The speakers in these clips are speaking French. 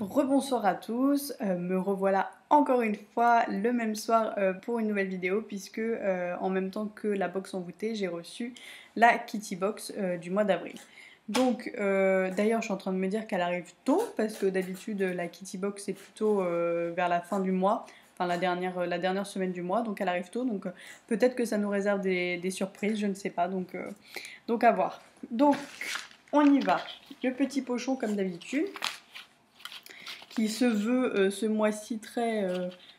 Rebonsoir à tous, me revoilà encore une fois le même soir pour une nouvelle vidéo puisque en même temps que la box envoûtée, j'ai reçu la Kitty Box du mois d'avril. Donc d'ailleurs je suis en train de me dire qu'elle arrive tôt parce que d'habitude la Kitty Box c'est plutôt vers la fin du mois, enfin la dernière semaine du mois, donc elle arrive tôt, donc peut-être que ça nous réserve des surprises, je ne sais pas, donc à voir. Donc on y va, le petit pochon comme d'habitude qui se veut ce mois-ci très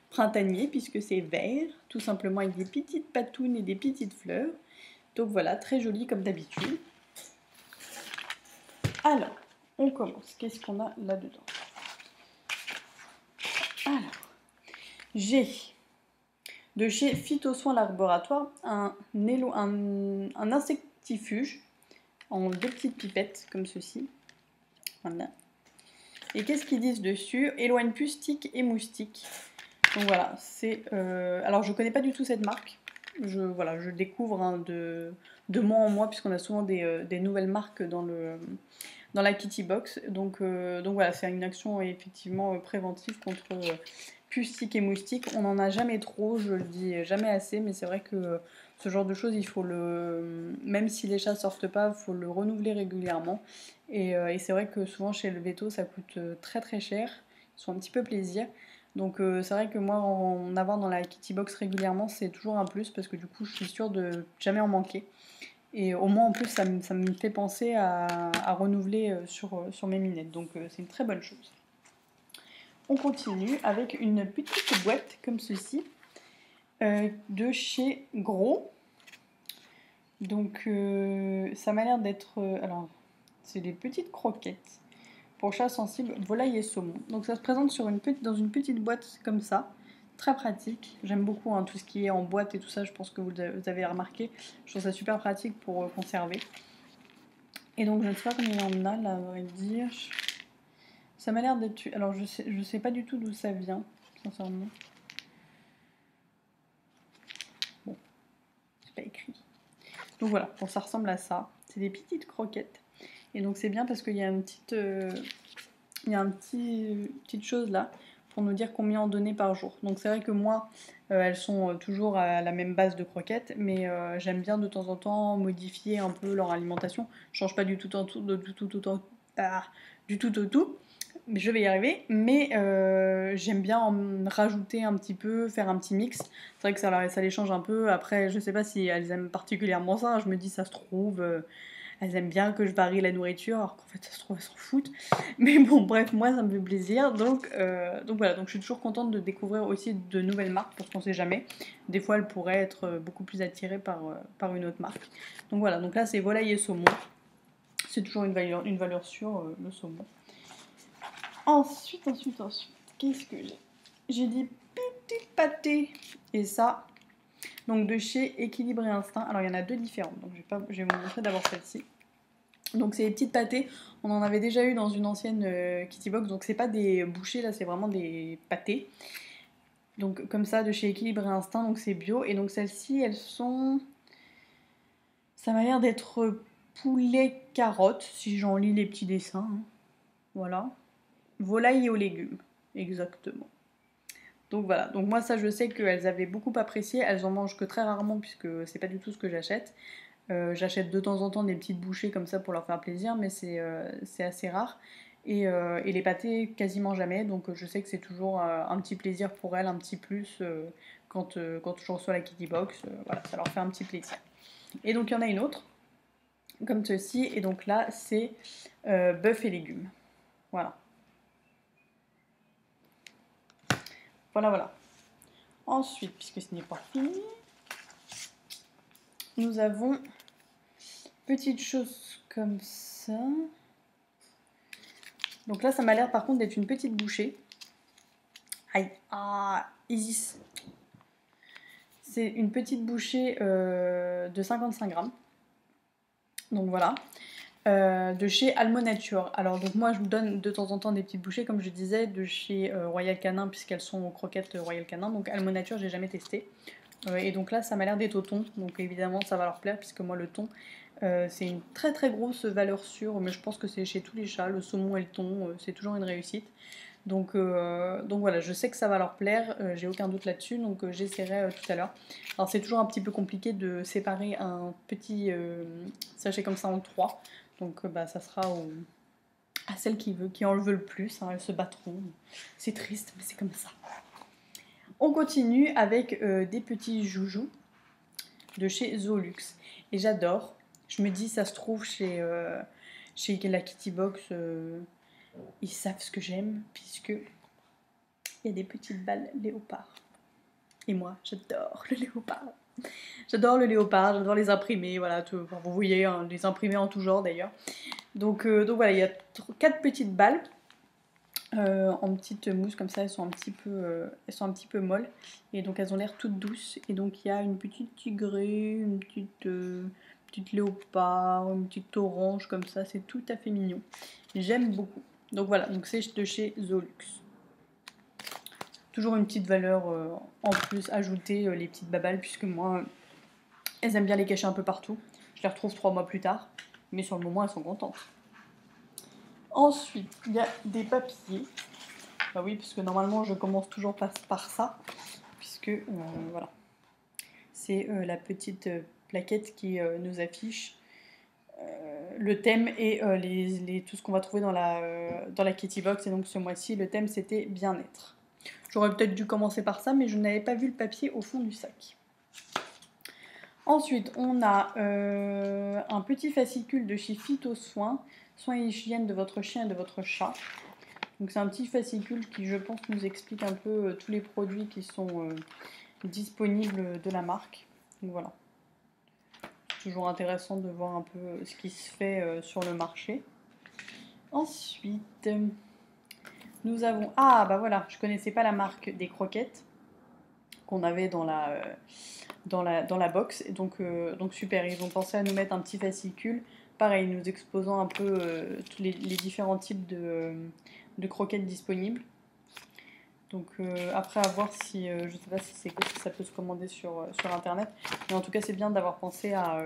printanier, puisque c'est vert, tout simplement avec des petites patounes et des petites fleurs. Donc voilà, très joli comme d'habitude. Alors, on commence. Qu'est-ce qu'on a là-dedans? Alors, j'ai de chez Phytosoin Laboratoire un insectifuge en deux petites pipettes comme ceci. Voilà. Et qu'est-ce qu'ils disent dessus? Éloigne plus tiques et moustiques. Donc voilà, c'est... alors je connais pas du tout cette marque. Je découvre hein, de mois en mois, puisqu'on a souvent des nouvelles marques dans la Kitty Box. Donc voilà, c'est une action effectivement préventive contre pustiques et moustiques. On n'en a jamais trop, je le dis jamais assez, mais c'est vrai que ce genre de choses, il faut le... Même si les chats sortent pas, il faut le renouveler régulièrement. Et c'est vrai que souvent chez le veto, ça coûte très très cher. Ils sont un petit peu plaisir. Donc c'est vrai que moi, en avoir dans la Kitty Box régulièrement, c'est toujours un plus parce que du coup, je suis sûre de jamais en manquer. Et au moins, en plus, ça me fait penser à renouveler sur mes minettes. Donc c'est une très bonne chose. On continue avec une petite boîte comme ceci de chez Gros. Donc ça m'a l'air d'être... alors, c'est des petites croquettes pour chats sensibles, volaille et saumon. Donc ça se présente dans une petite boîte comme ça. Très pratique. J'aime beaucoup hein, tout ce qui est en boîte et tout ça. Je pense que vous avez remarqué. Je trouve ça super pratique pour conserver. Et donc je ne sais pas combien il y en a là, à vrai dire. Ça m'a l'air d'être... Alors je sais pas du tout d'où ça vient, sincèrement. Bon, c'est pas écrit. Donc voilà, bon, ça ressemble à ça. C'est des petites croquettes. Et donc c'est bien parce qu'il y a une petite... il y a petite chose là pour nous dire combien en donner par jour. Donc c'est vrai que moi, elles sont toujours à la même base de croquettes, mais j'aime bien de temps en temps modifier un peu leur alimentation. Je change pas du tout du tout au tout, mais je vais y arriver. Mais j'aime bien en rajouter un petit peu, faire un petit mix. C'est vrai que ça les change un peu. Après, je sais pas si elles aiment particulièrement ça. Je me dis, ça se trouve... elles aiment bien que je varie la nourriture, alors qu'en fait, ça se trouve, elles s'en foutent. Mais bon, bref, moi, ça me fait plaisir. Donc voilà, donc je suis toujours contente de découvrir aussi de nouvelles marques, parce qu'on sait jamais. Des fois, elles pourraient être beaucoup plus attirées par une autre marque. Donc voilà, donc là, c'est volaille et saumon. C'est toujours une valeur sûre, le saumon. Ensuite, qu'est-ce que j'ai? J'ai des petits pâtés. Et ça, donc de chez Équilibre et Instinct. Alors, il y en a deux différentes, donc je vais vous montrer d'abord celle-ci. Donc c'est des petites pâtées, on en avait déjà eu dans une ancienne Kitty Box, donc c'est pas des bouchées là, c'est vraiment des pâtés. Donc comme ça de chez Équilibre et Instinct, donc c'est bio. Et donc celles-ci, elles sont... Ça m'a l'air d'être poulet carotte, si j'en lis les petits dessins. Hein. Voilà. Volaille et aux légumes, exactement. Donc voilà, donc moi ça je sais qu'elles avaient beaucoup apprécié, elles en mangent que très rarement puisque c'est pas du tout ce que j'achète. J'achète de temps en temps des petites bouchées comme ça pour leur faire plaisir, mais c'est assez rare. Et les pâtés, quasiment jamais. Donc je sais que c'est toujours un petit plaisir pour elles, un petit plus quand je reçois la Kitty Box. Voilà, ça leur fait un petit plaisir. Et donc il y en a une autre, comme ceci. Et donc là, c'est bœuf et légumes. Voilà. Voilà. Ensuite, puisque ce n'est pas fini, nous avons petite chose comme ça. Donc là, ça m'a l'air par contre d'être une petite bouchée. Aïe, Isis. C'est une petite bouchée de 55 grammes. Donc voilà. De chez Almo Nature. Alors donc moi je vous donne de temps en temps des petites bouchées comme je disais de chez Royal Canin puisqu'elles sont aux croquettes Royal Canin. Donc Almo Nature j'ai jamais testé. Et donc là ça m'a l'air d'être au thon. Donc évidemment ça va leur plaire puisque moi le thon c'est une très très grosse valeur sûre. Mais je pense que c'est chez tous les chats. Le saumon et le thon c'est toujours une réussite. Donc voilà, je sais que ça va leur plaire, j'ai aucun doute là-dessus, donc j'essaierai tout à l'heure. Alors c'est toujours un petit peu compliqué de séparer un petit sachet comme ça en trois, donc bah, ça sera à celle qui en veut le plus, hein, elles se battront. C'est triste, mais c'est comme ça. On continue avec des petits joujoux de chez Zoolux. Et j'adore. Je me dis, ça se trouve chez la Kitty Box, ils savent ce que j'aime, puisque il y a des petites balles léopard. Et moi, j'adore le léopard. J'adore le léopard, j'adore les imprimer, voilà, enfin, vous voyez, hein, les imprimer en tout genre d'ailleurs. Donc voilà, il y a 4 petites balles en petite mousse comme ça, elles sont un petit peu molles et donc elles ont l'air toutes douces. Et donc il y a une petite tigrée, une petite léopard, une petite orange comme ça, c'est tout à fait mignon. J'aime beaucoup. Donc voilà, donc c'est de chez Zoolux. Toujours une petite valeur en plus ajoutée, les petites babales, puisque moi, elles aiment bien les cacher un peu partout. Je les retrouve 3 mois plus tard, mais sur le moment, elles sont contentes. Ensuite, il y a des papiers. Bah oui, parce que normalement, je commence toujours par ça, puisque voilà. C'est la petite plaquette qui nous affiche le thème et tout ce qu'on va trouver dans la Kitty Box. Et donc ce mois-ci, le thème, c'était bien-être. J'aurais peut-être dû commencer par ça, mais je n'avais pas vu le papier au fond du sac. Ensuite, on a un petit fascicule de chez Phyto Soins, soins et hygiène de votre chien et de votre chat. Donc c'est un petit fascicule qui, je pense, nous explique un peu tous les produits qui sont disponibles de la marque. Donc voilà. C'est toujours intéressant de voir un peu ce qui se fait sur le marché. Ensuite, nous avons... Ah, bah voilà, je connaissais pas la marque des croquettes qu'on avait dans la box. Et donc super, ils ont pensé à nous mettre un petit fascicule. Pareil, nous exposant un peu tous les différents types de croquettes disponibles. Donc après à voir si, je sais pas si ça peut se commander sur internet. Mais en tout cas c'est bien d'avoir pensé à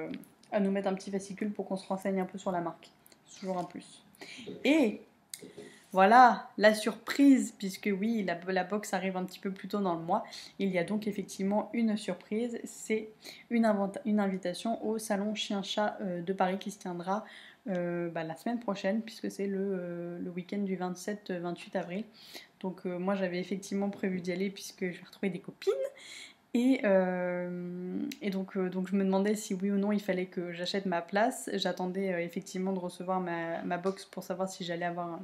nous mettre un petit fascicule pour qu'on se renseigne un peu sur la marque. C'est toujours un plus. Et voilà, la surprise, puisque oui, la box arrive un petit peu plus tôt dans le mois. Il y a donc effectivement une surprise, c'est une invitation au salon Chien-Chat de Paris qui se tiendra la semaine prochaine, puisque c'est le week-end du 27-28 avril. Donc moi j'avais effectivement prévu d'y aller puisque je vais retrouver des copines. Et donc je me demandais si oui ou non il fallait que j'achète ma place. J'attendais effectivement de recevoir ma box pour savoir si j'allais avoir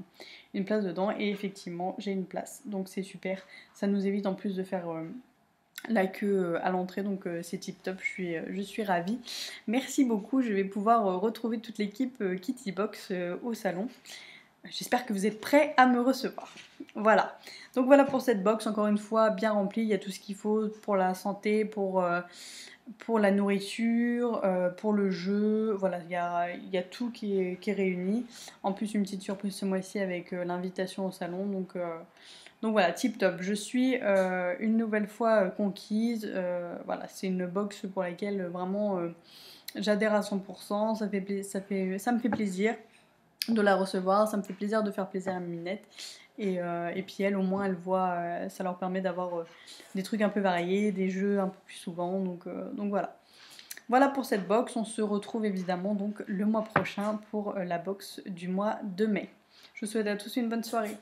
une place dedans. Et effectivement j'ai une place. Donc c'est super. Ça nous évite en plus de faire la queue à l'entrée. Donc c'est tip top. Je suis ravie. Merci beaucoup. Je vais pouvoir retrouver toute l'équipe Kitty Box au salon. J'espère que vous êtes prêts à me recevoir. Voilà. Donc voilà pour cette box, encore une fois, bien remplie. Il y a tout ce qu'il faut pour la santé, pour la nourriture, pour le jeu. Voilà, il y a tout qui est réuni. En plus, une petite surprise ce mois-ci avec l'invitation au salon. Donc voilà, tip top. Je suis une nouvelle fois conquise. Voilà, c'est une box pour laquelle vraiment j'adhère à 100%. Ça me fait plaisir de la recevoir, ça me fait plaisir de faire plaisir à Minette. Et puis elles, au moins, elles voient, ça leur permet d'avoir des trucs un peu variés, des jeux un peu plus souvent. Donc voilà. Voilà pour cette box. On se retrouve évidemment donc le mois prochain pour la box du mois de mai. Je vous souhaite à tous une bonne soirée.